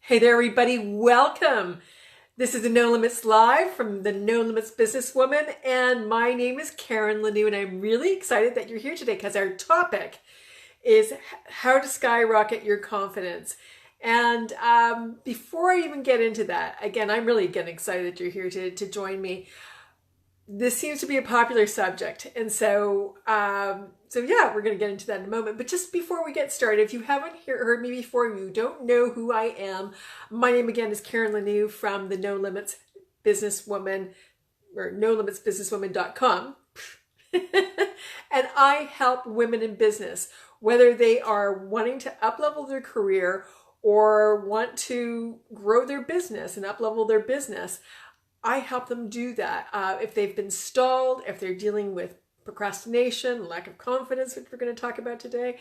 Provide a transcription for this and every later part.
Hey there, everybody. Welcome. This is the No Limits Live from the No Limits Businesswoman, and my name is Karen Lanoux, and I'm really excited that you're here today because our topic is how to skyrocket your confidence. And before I even get into that, again, I'm really getting excited that you're here to join me. This seems to be a popular subject, and so yeah, we're going to get into that in a moment. But just before we get started, if you haven't heard me before, you don't know who I am. My name again is Karen Lanoux from the No Limits Businesswoman, or NoLimitsBusinesswoman.com, and I help women in business, whether they are wanting to up-level their career or want to grow their business and up-level their business. I help them do that. If they've been stalled, if they're dealing with procrastination, lack of confidence, which we're going to talk about today,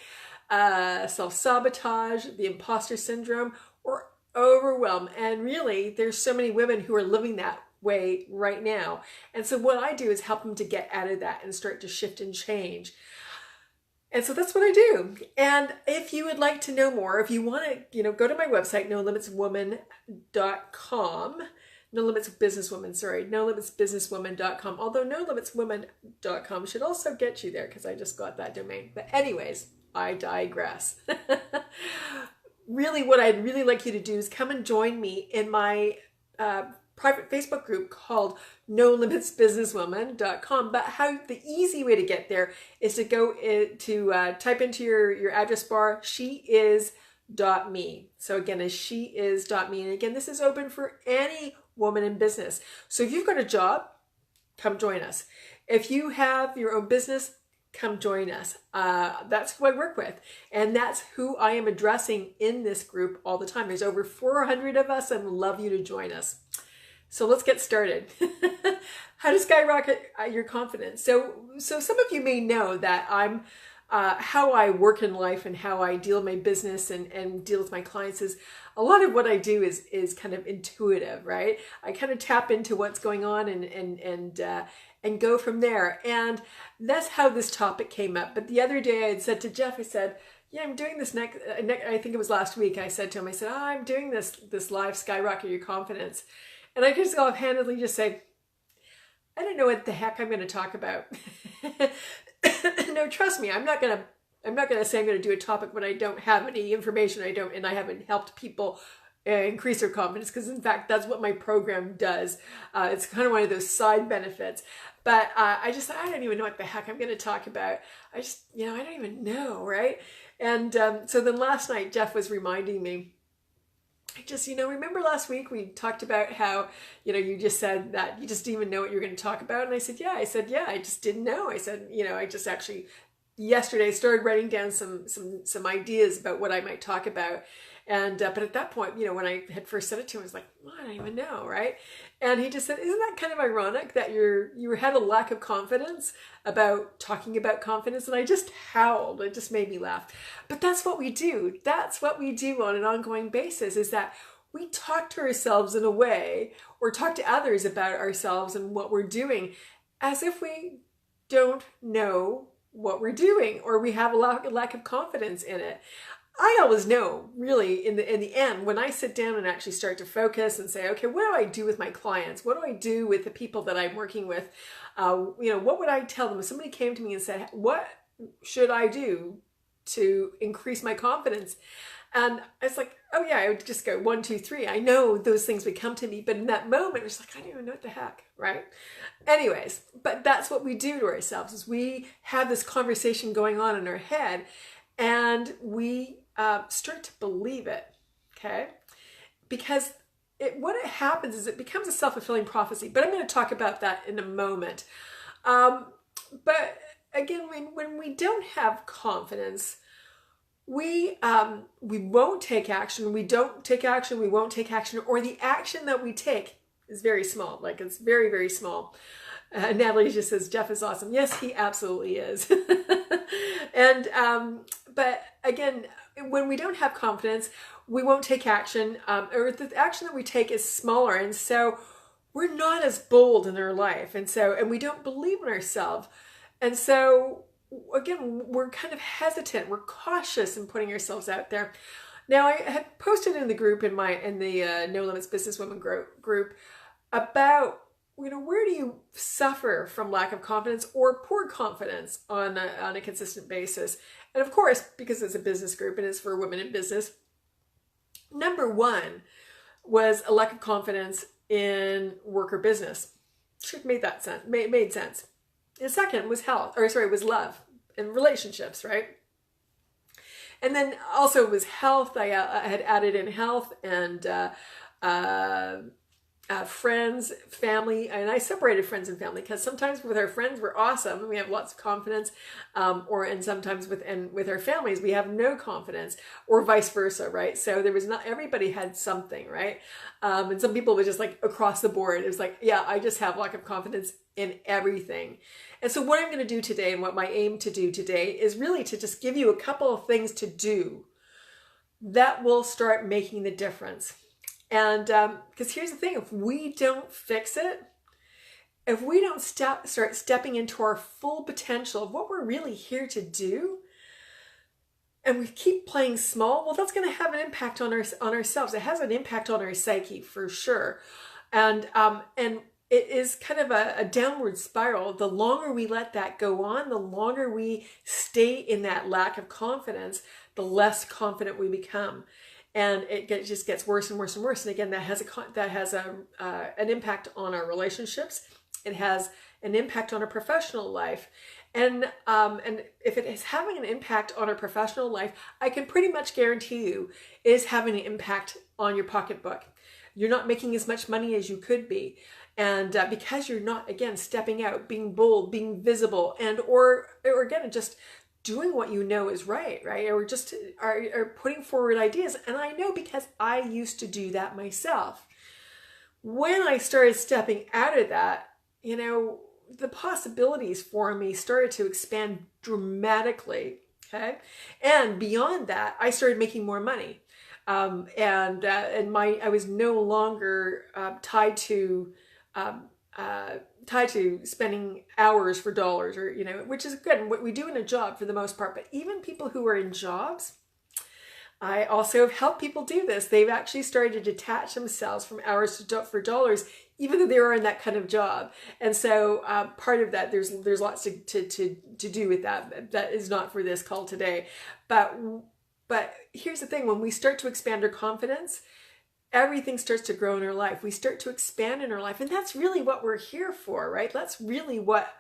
self-sabotage, the imposter syndrome, or overwhelm. And really, there's so many women who are living that way right now. And so what I do is help them to get out of that and start to shift and change. And so that's what I do. And if you would like to know more, if you want to, go to my website, nolimitswoman.com. NoLimitsBusinesswoman.com. Although NoLimitsWoman.com should also get you there because I just got that domain. But anyways, I digress. Really, what I'd really like you to do is come and join me in my private Facebook group called NoLimitsBusinesswoman.com. But the easy way to get there is to go to type into your address bar, sheis.me. So again, is sheis.me. And again, this is open for any woman in business. So if you've got a job, come join us. If you have your own business, come join us. That's who I work with. And that's who I am addressing in this group all the time. There's over 400 of us and love you to join us. So let's get started. How to skyrocket your confidence. So some of you may know that I'm how I work in life and how I deal with my business and deal with my clients is a lot of what I do is kind of intuitive, right? I kind of tap into what's going on and go from there. And that's how this topic came up. But the other day I had said to Jeff, I said, yeah, I'm doing this next, I think it was last week. I said to him, I'm doing this live skyrocket your confidence. And I just offhandedly just say, I don't know what the heck I'm going to talk about. No, trust me, I'm not going to say I'm going to do a topic when I don't have any information. I haven't helped people increase their confidence, because in fact, that's what my program does. It's kind of one of those side benefits. But I don't even know what the heck I'm going to talk about. I don't even know, right? And so then last night, Jeff was reminding me, remember last week we talked about how, you just said that you just didn't even know what you were going to talk about. And I said, yeah, I just didn't know. I said, I just actually yesterday started writing down some ideas about what I might talk about. And, but at that point, when I had first said it to him, I was like, well, I don't even know. Right. And he just said, isn't that kind of ironic that you had a lack of confidence about talking about confidence? And I just howled. It just made me laugh. But that's what we do. That's what we do on an ongoing basis, is that we talk to ourselves in a way, or talk to others about ourselves and what we're doing, as if we don't know what we're doing, or we have a lack of confidence in it. I always know, really, in the end, when I sit down and actually start to focus and say, okay, what do I do with my clients? What do I do with the people that I'm working with? What would I tell them if somebody came to me and said, what should I do to increase my confidence? And it's like, oh yeah, I would just go 1, 2, 3. I know those things would come to me, but in that moment, it's like, I don't even know what the heck, right? Anyways, but that's what we do to ourselves, is we have this conversation going on in our head, and we start to believe it, okay? Because what happens is it becomes a self-fulfilling prophecy, but I'm going to talk about that in a moment. But again, when we don't have confidence, we won't take action. We don't take action. We won't take action, or the action that we take is very small. Like, it's very, very small. Natalie just says, Jeff is awesome. Yes, he absolutely is. And, but again, when we don't have confidence, we won't take action, or the action that we take is smaller. And so we're not as bold in our life. And we don't believe in ourselves. And so again, we're kind of hesitant. We're cautious in putting ourselves out there. Now, I had posted in the group, in the No Limits Businesswomen group, about, where do you suffer from lack of confidence or poor confidence on a consistent basis? And of course, because it's a business group and it's for women in business, number one was a lack of confidence in work or business. Should have made that sense. Made sense. And second was was love and relationships, right? And then also it was health. I had added in health and friends, family, and I separated friends and family because sometimes with our friends we're awesome and we have lots of confidence, and sometimes with our families we have no confidence, or vice versa, right? So there was not, everybody had something, right? And some people were just like across the board. It was like, yeah, I just have lack of confidence in everything. And so what I'm going to do today, and what my aim to do today, is really to just give you a couple of things to do that will start making the difference. And because here's the thing, if we don't fix it, if we don't start stepping into our full potential of what we're really here to do, and we keep playing small, well, that's going to have an impact on ourselves. It has an impact on our psyche for sure. And it is kind of a downward spiral. The longer we let that go on, the longer we stay in that lack of confidence, the less confident we become. And it just gets worse and worse and worse. And again, that has an impact on our relationships. It has an impact on our professional life. And if it is having an impact on our professional life, I can pretty much guarantee you it is having an impact on your pocketbook. You're not making as much money as you could be. And because you're not, again, stepping out, being bold, being visible, and or again, just doing what you know is right? Or just are putting forward ideas. And I know because I used to do that myself. When I started stepping out of that, the possibilities for me started to expand dramatically. Okay. And beyond that, I started making more money. I was no longer tied to spending hours for dollars, or which is good, what we do in a job for the most part. But even people who are in jobs, I also have helped people do this. They've actually started to detach themselves from hours for dollars, even though they are in that kind of job. And so part of that, there's lots to do with that. That is not for this call today. But here's the thing: when we start to expand our confidence, everything starts to grow in our life. We start to expand in our life. And that's really what we're here for, right? That's really what,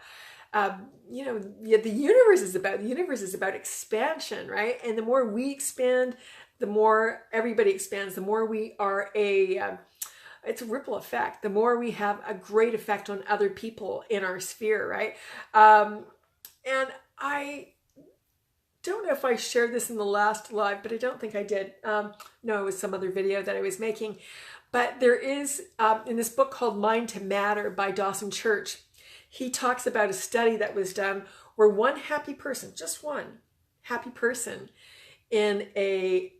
the universe is about. The universe is about expansion, right? And the more we expand, the more everybody expands. The more we are it's a ripple effect. The more we have a great effect on other people in our sphere, right? And I don't know if I shared this in the last live, but I don't think I did. No, it was some other video that I was making. But there is, in this book called Mind to Matter by Dawson Church, he talks about a study that was done where one happy person, just one happy person in a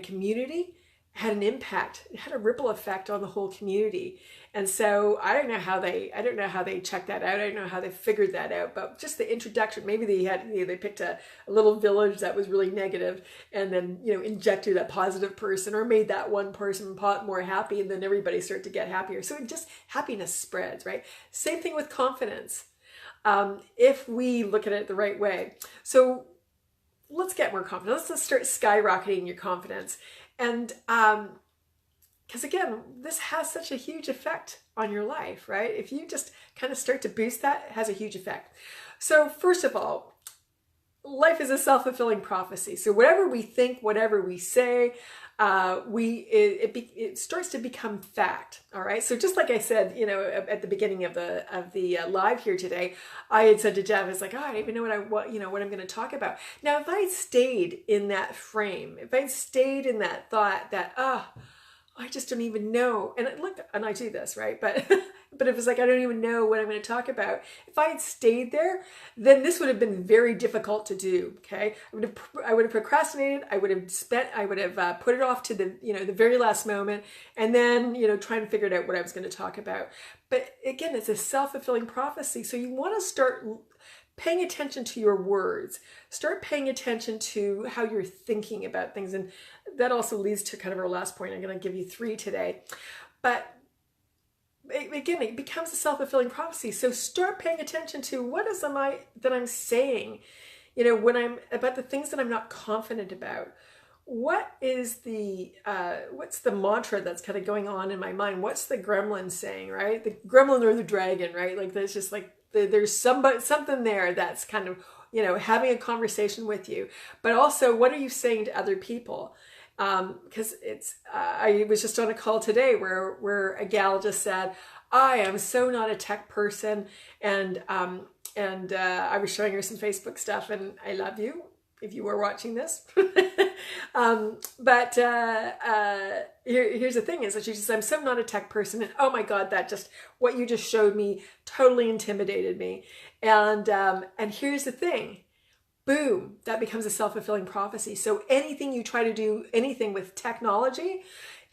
community had an impact. It had a ripple effect on the whole community. And so I don't know how they checked that out. I don't know how they figured that out, but just the introduction, maybe they picked a little village that was really negative and then, injected a positive person or made that one person more happy, and then everybody started to get happier. So happiness spreads, right? Same thing with confidence. If we look at it the right way. So let's get more confident. Let's start skyrocketing your confidence. And because again, this has such a huge effect on your life, right? If you just kind of start to boost that, it has a huge effect. So first of all, life is a self-fulfilling prophecy. So whatever we think, whatever we say, it starts to become fact. All right. So just like I said, at the beginning of the live here today, I had said to Jeff, it's like, oh, I don't even know what I'm going to talk about. Now, if I stayed in that frame, if I stayed in that thought that, I just don't even know. And I do this, right? But if it's like, I don't even know what I'm going to talk about. If I had stayed there, then this would have been very difficult to do. Okay. I would have procrastinated. I would have put it off to the very last moment, and then, trying to figure out what I was going to talk about. But again, it's a self-fulfilling prophecy. So you want to start paying attention to your words. Start paying attention to how you're thinking about things. And that also leads to kind of our last point. I'm going to give you 3 today. But again, it becomes a self-fulfilling prophecy. So start paying attention to what is that I'm saying, when I'm about the things that I'm not confident about. What is what's the mantra that's kind of going on in my mind? What's the gremlin saying, right? The gremlin or the dragon, right? Like there's just like, there's something there that's kind of, having a conversation with you. But also, what are you saying to other people? Because I was just on a call today where a gal just said, I am so not a tech person. And I was showing her some Facebook stuff, and I love you if you were watching this. But here's the thing is that she says, I'm so not a tech person. And oh my God, what you just showed me totally intimidated me. And here's the thing, boom, that becomes a self-fulfilling prophecy. So anything you try to do, anything with technology,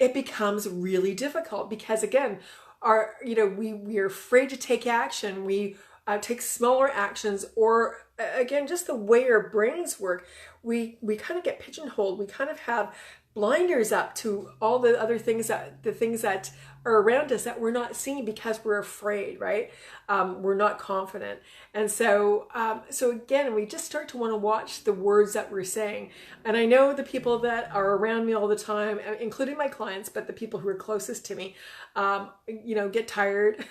it becomes really difficult because again, we're afraid to take action. We take smaller actions, or again, just the way our brains work, we kind of get pigeonholed. We kind of have blinders up to all the other things the things that are around us that we're not seeing because we're afraid, right? We're not confident. And so again, we just start to want to watch the words that we're saying. And I know the people that are around me all the time, including my clients, but the people who are closest to me, get tired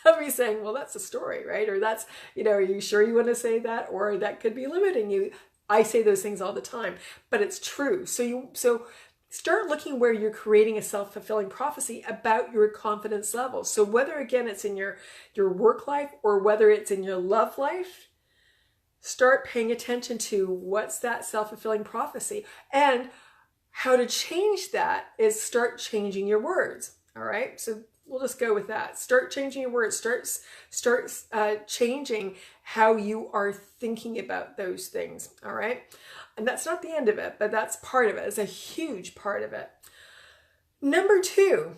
of me saying, well, that's a story, right? Or that's, are you sure you want to say that? Or that could be limiting you. I say those things all the time, but it's true. So start looking where you're creating a self-fulfilling prophecy about your confidence level. So whether, again, it's in your work life or whether it's in your love life, start paying attention to what's that self-fulfilling prophecy. And how to change that is start changing your words. All right. So we'll just go with that. Start changing your words. Start changing how you are thinking about those things. All right. And that's not the end of it, but that's part of it. It's a huge part of it. Number 2,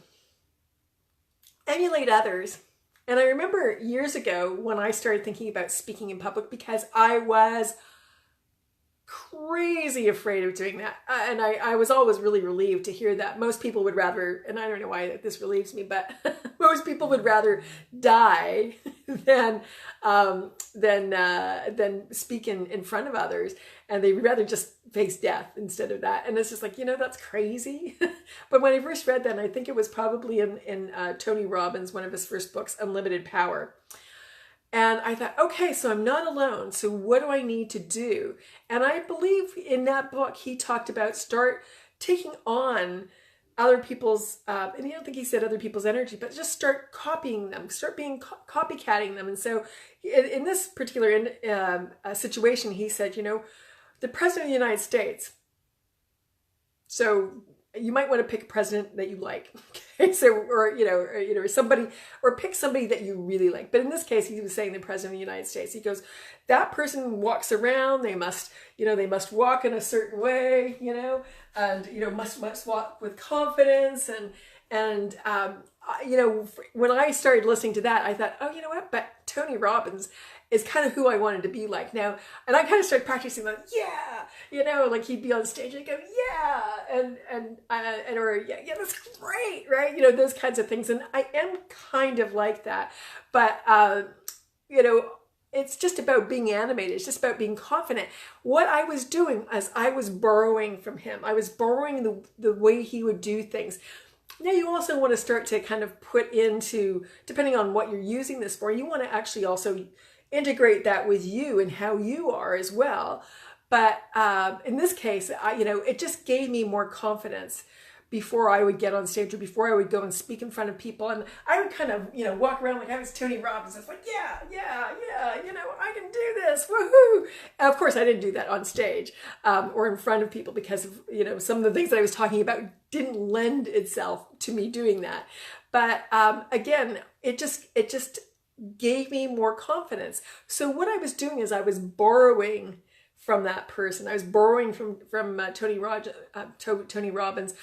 emulate others. And I remember years ago when I started thinking about speaking in public, because I was crazy afraid of doing that. And I was always really relieved to hear that most people would rather, and I don't know why this relieves me, but most people would rather die than speak in front of others. And they would rather just face death instead of that. And it's just like, that's crazy. But when I first read that, and I think it was probably in Tony Robbins, one of his first books, Unlimited Power. And I thought, okay, so I'm not alone. So what do I need to do? And I believe in that book, he talked about start taking on other people's, and I don't think he said other people's energy, but just start copying them, start copycatting them. And so in this particular situation, he said, the President of the United States. So you might want to pick a president that you like. Okay, so or somebody, or pick somebody that you really like. But in this case, he was saying the President of the United States. He goes, that person walks around. They must walk in a certain way, and must walk with confidence. And when I started listening to that, I thought, oh, you know what? But Tony Robbins is kind of who I wanted to be like now. And I kind of started practicing like, yeah, like he'd be on stage and go, yeah, or yeah, that's great, right? Those kinds of things. And I am kind of like that. But, it's just about being animated. It's just about being confident. What I was doing is I was borrowing from him. I was borrowing the way he would do things. Now you also want to start to kind of put into, depending on what you're using this for, you want to actually also integrate that with you and how you are as well. But in this case, it just gave me more confidence before I would get on stage or before I would go and speak in front of people. And I would kind of, walk around like I was Tony Robbins. It's like, yeah, I can do this, woohoo. And of course, I didn't do that on stage or in front of people because of, some of the things that I was talking about didn't lend itself to me doing that. But again, it just gave me more confidence. So what I was doing is I was borrowing from that person. I was borrowing from Tony Robbins.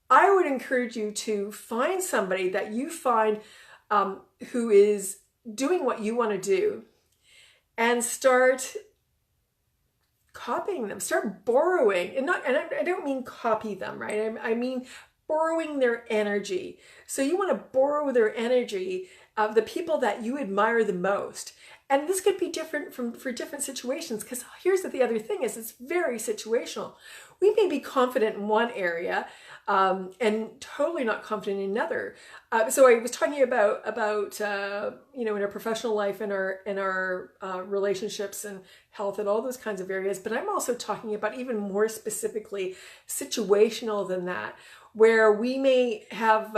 I would encourage you to find somebody that you find who is doing what you want to do, and start copying them, start borrowing, and I don't mean copy them, right? I mean borrowing their energy. So you want to borrow their energy of the people that you admire the most. And this could be different for different situations, because here's the other thing is it's very situational. We may be confident in one area and totally not confident in another. So I was talking about in our professional life, in our relationships and health and all those kinds of areas. But I'm also talking about even more specifically situational than that, where we may have,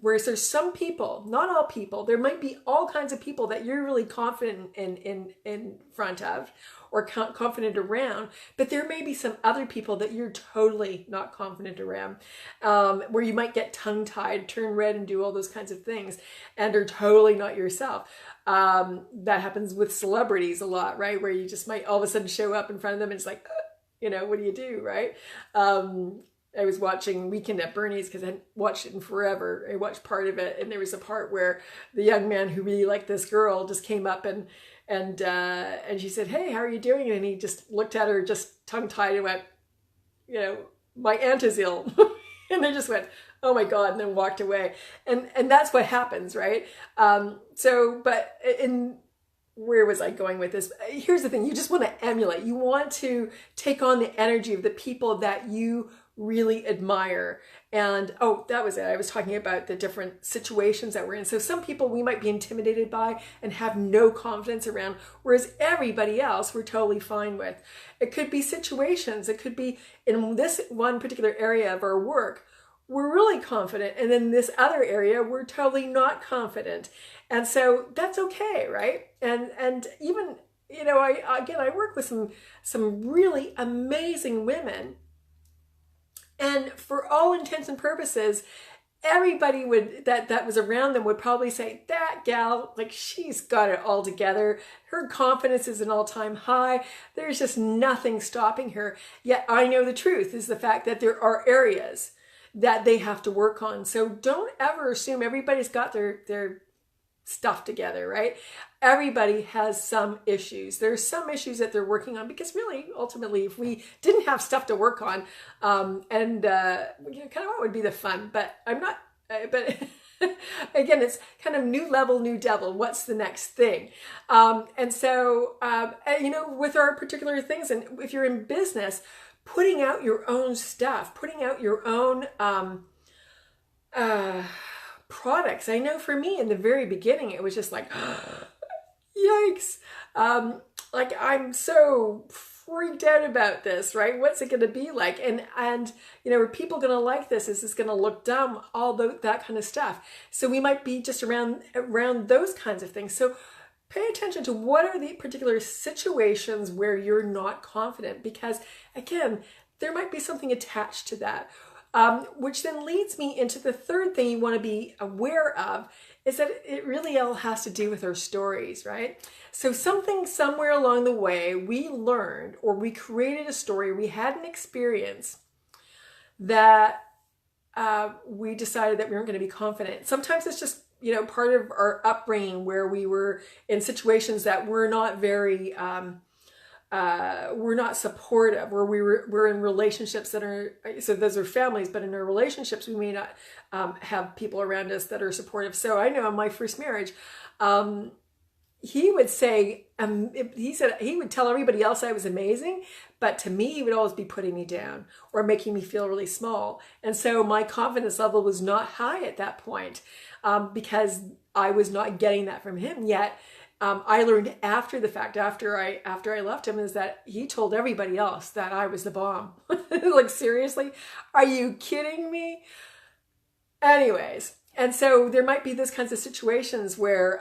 where there's some people, not all people, there might be all kinds of people that you're really confident in front of or confident around, but there may be some other people that you're totally not confident around, where you might get tongue-tied, turn red and do all those kinds of things and are totally not yourself. That happens with celebrities a lot, right? Where you just might all of a sudden show up in front of them and it's like, what do you do, right? I was watching Weekend at Bernie's because I hadn't watched it in forever. I watched part of it, and there was a part where the young man who really liked this girl just came up and she said, "Hey, how are you doing?" And he just looked at her, just tongue-tied, and went, "My aunt is ill." And they just went, "Oh my God," and then walked away. And that's what happens, right? Where was I going with this? Here's the thing. You just want to emulate. You want to take on the energy of the people that you really admire. And that was it. I was talking about the different situations that we're in. So some people we might be intimidated by and have no confidence around, whereas everybody else we're totally fine with. It could be situations. It could be in this one particular area of our work, we're really confident, and in this other area we're totally not confident. And so that's okay, right? And even, I work with some really amazing women, and for all intents and purposes, everybody that was around them would probably say, that gal, like, she's got it all together. Her confidence is an all-time high. There's just nothing stopping her. Yet I know the truth is the fact that there are areas that they have to work on. So don't ever assume everybody's got their stuff together, right? Everybody has some issues. There's some issues that they're working on, because really, ultimately, if we didn't have stuff to work on, kind of what would be the fun? But I'm not, but again, it's kind of new level, new devil. What's the next thing? With our particular things, and if you're in business, putting out your own stuff, putting out your own, products. I know for me in the very beginning, it was just like, yikes. I'm so freaked out about this, right? What's it going to be like? And are people going to like this? Is this going to look dumb? All that kind of stuff. So we might be just around those kinds of things. So pay attention to what are the particular situations where you're not confident, because again, there might be something attached to that. Which then leads me into the third thing you want to be aware of, is that it really all has to do with our stories, right? So something somewhere along the way we learned, or we created a story, we had an experience that we decided that we weren't going to be confident. Sometimes it's just, part of our upbringing where we were in situations that were not very... we're not supportive, or we're in relationships that are, so those are families, but in our relationships, we may not have people around us that are supportive. So I know in my first marriage, he would say, he would tell everybody else I was amazing, but to me, he would always be putting me down or making me feel really small. And so my confidence level was not high at that point, because I was not getting that from him yet. I learned after the fact, after I left him, is that he told everybody else that I was the bomb. Like, seriously? Are you kidding me? Anyways, and so there might be those kinds of situations where,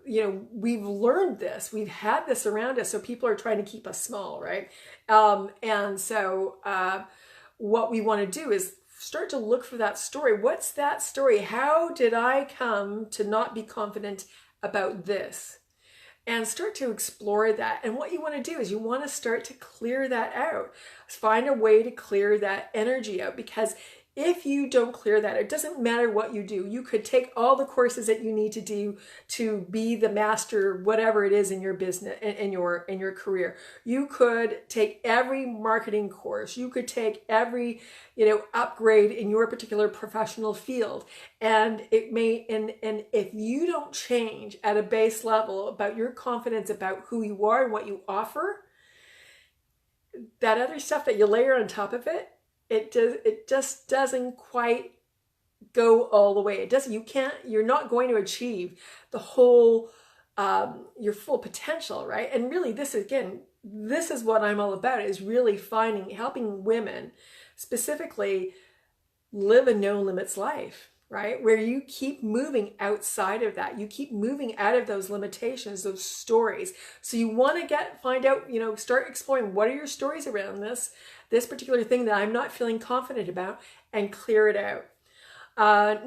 we've learned this, we've had this around us, so people are trying to keep us small, right? And so what we want to do is start to look for that story. What's that story? How did I come to not be confident about this? And start to explore that. And what you want to do is you want to start to clear that out. Find a way to clear that energy out, because If you don't clear that, it doesn't matter what you do. You could take all the courses that you need to do to be the master, whatever it is in your business, in your career. You could take every marketing course. You could take every, upgrade in your particular professional field. And and if you don't change at a base level about your confidence about who you are and what you offer, that other stuff that you layer on top of it, it just doesn't quite go all the way. You're not going to achieve the whole, your full potential, right? And really this is what I'm all about, is really helping women specifically live a no limits life, right? Where you keep moving outside of that. You keep moving out of those limitations, those stories. So you want to find out, start exploring what are your stories around this particular thing that I'm not feeling confident about, and clear it out.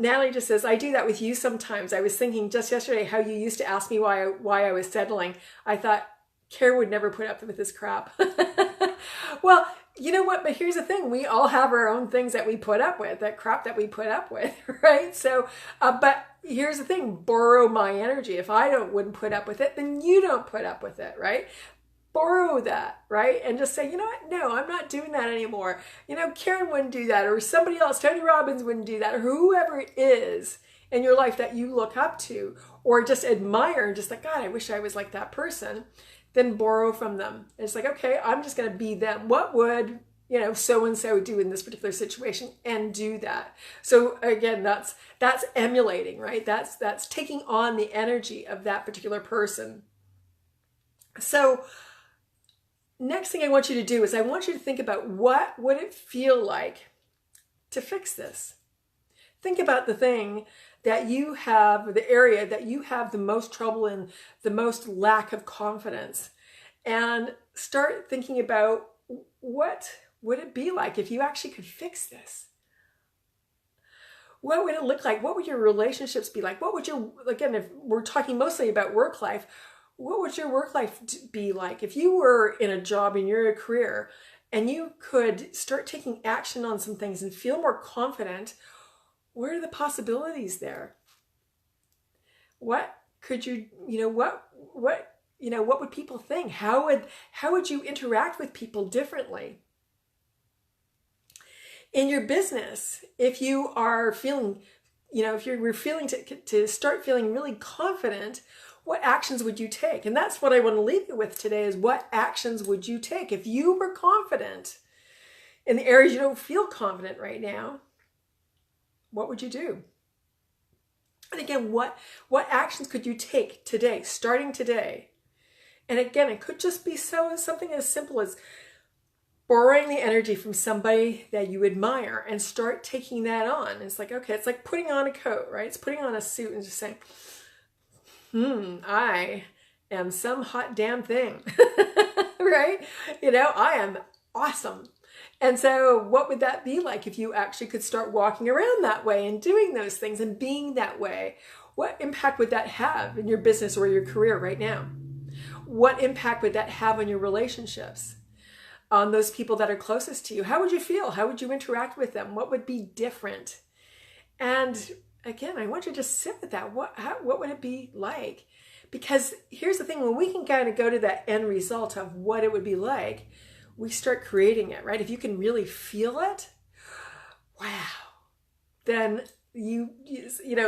Natalie just says, I do that with you sometimes. I was thinking just yesterday how you used to ask me why I was settling. I thought Karen would never put up with this crap. Well, you know what? But here's the thing. We all have our own things that we put up with, that crap that we put up with, right? So, but here's the thing. Borrow my energy. If I wouldn't put up with it, then you don't put up with it, right? Borrow that, right? And just say, you know what? No, I'm not doing that anymore. Karen wouldn't do that, or somebody else, Tony Robbins wouldn't do that, or whoever it is in your life that you look up to, or just admire, and just like, God, I wish I was like that person. Then borrow from them. It's like, okay, I'm just going to be them. What would, so-and-so do in this particular situation, and do that. So again, that's emulating, right? That's taking on the energy of that particular person. So next thing I want you to do is I want you to think about what would it feel like to fix this. Think about the thing that you have, the area that you have the most trouble in, the most lack of confidence, and start thinking about what would it be like if you actually could fix this? What would it look like? What would your relationships be like? What would again, if we're talking mostly about work life, what would your work life be like? If you were in a job and you're in a career and you could start taking action on some things and feel more confident, what are the possibilities there? What could what would people think? How would you interact with people differently? In your business, if you are feeling, if you're feeling to start feeling really confident, what actions would you take? And that's what I want to leave you with today, is what actions would you take? If you were confident in the areas you don't feel confident right now, what would you do? And again, what actions could you take today, starting today? And again, it could just be something as simple as borrowing the energy from somebody that you admire and start taking that on. It's like, okay, it's like putting on a coat, right? It's putting on a suit and just saying, I am some hot damn thing, right? I am awesome. And so what would that be like if you actually could start walking around that way and doing those things and being that way? What impact would that have in your business or your career right now? What impact would that have on your relationships, on those people that are closest to you? How would you feel? How would you interact with them? What would be different? And again, I want you to just sit with that. What would it be like? Because here's the thing, when we can kind of go to that end result of what it would be like, we start creating it, right? If you can really feel it, wow, then you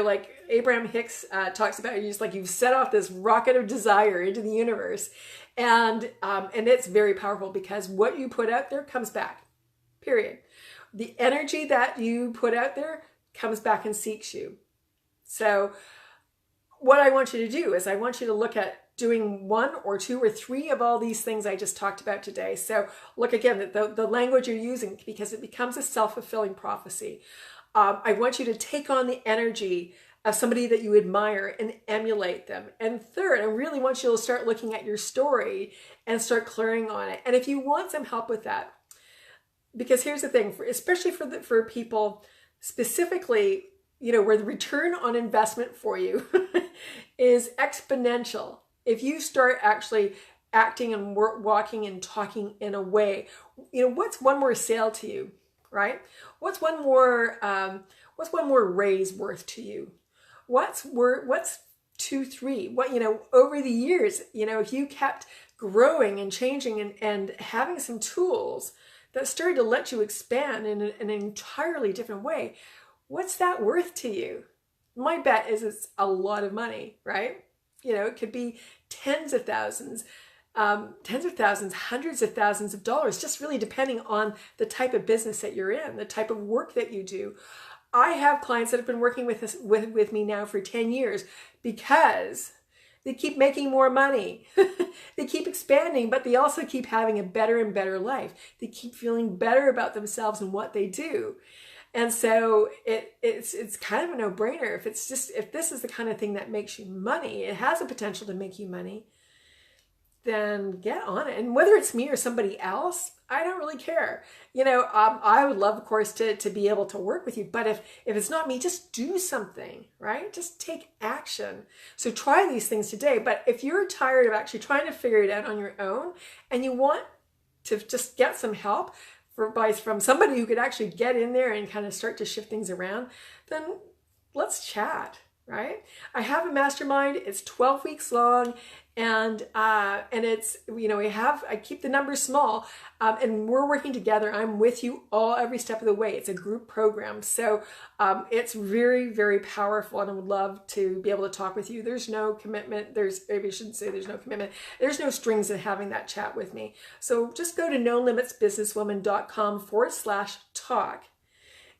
like Abraham Hicks talks about, you've set off this rocket of desire into the universe, and it's very powerful, because what you put out there comes back, period. The energy that you put out there comes back and seeks you. So what I want you to do is I want you to look at doing 1 or 2 or 3 of all these things I just talked about today. So look again at the language you're using, because it becomes a self-fulfilling prophecy. I want you to take on the energy of somebody that you admire and emulate them. And third, I really want you to start looking at your story and start clearing on it. And if you want some help with that, because here's the thing, especially for people specifically, where the return on investment for you is exponential. If you start actually acting and walking and talking in a way, what's one more sale to you? right? What's one more raise worth to you? What's 2, 3? What, over the years, if you kept growing and changing and having some tools that started to let you expand in an entirely different way, what's that worth to you? My bet is it's a lot of money, right? It could be tens of thousands, hundreds of thousands of dollars, just really depending on the type of business that you're in, the type of work that you do. I have clients that have been working with me now for 10 years because they keep making more money. They keep expanding, but they also keep having a better and better life. They keep feeling better about themselves and what they do. And so it's kind of a no-brainer. If this is the kind of thing that makes you money, it has the potential to make you money, then get on it. And whether it's me or somebody else, I don't really care. I would love, of course, to be able to work with you. But if it's not me, just do something, right? Just take action. So try these things today. But if you're tired of actually trying to figure it out on your own and you want to just get some help from somebody who could actually get in there and kind of start to shift things around, then let's chat, right? I have a mastermind. It's 12 weeks long. And it's, I keep the numbers small, and we're working together. I'm with you every step of the way. It's a group program. So, it's very, very powerful, and I would love to be able to talk with you. There's no commitment. Maybe I shouldn't say there's no commitment. There's no strings in having that chat with me. So just go to nolimitsbusinesswoman.com/talk.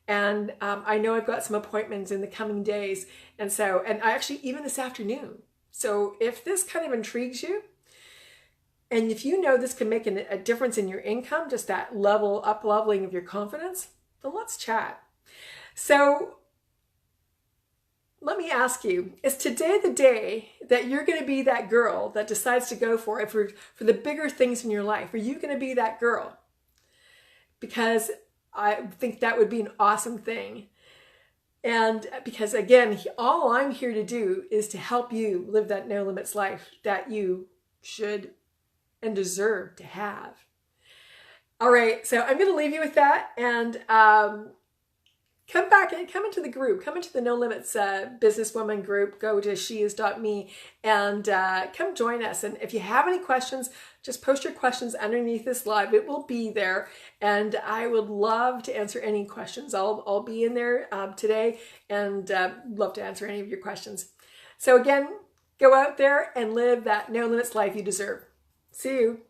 And, I know I've got some appointments in the coming days. And I actually, even this afternoon. So if this kind of intrigues you, and if you know this can make a difference in your income, just that leveling of your confidence, then let's chat. So let me ask you, is today the day that you're going to be that girl that decides to go for it, for the bigger things in your life? Are you going to be that girl? Because I think that would be an awesome thing. And because, again, all I'm here to do is to help you live that no limits life that you should and deserve to have. All right, so I'm going to leave you with that, and come back and come into the group. Come into the No Limits Businesswoman group. Go to sheis.me and come join us. And if you have any questions, just post your questions underneath this live. It will be there, and I would love to answer any questions. I'll be in there today, and love to answer any of your questions. So again, go out there and live that no limits life you deserve. See you.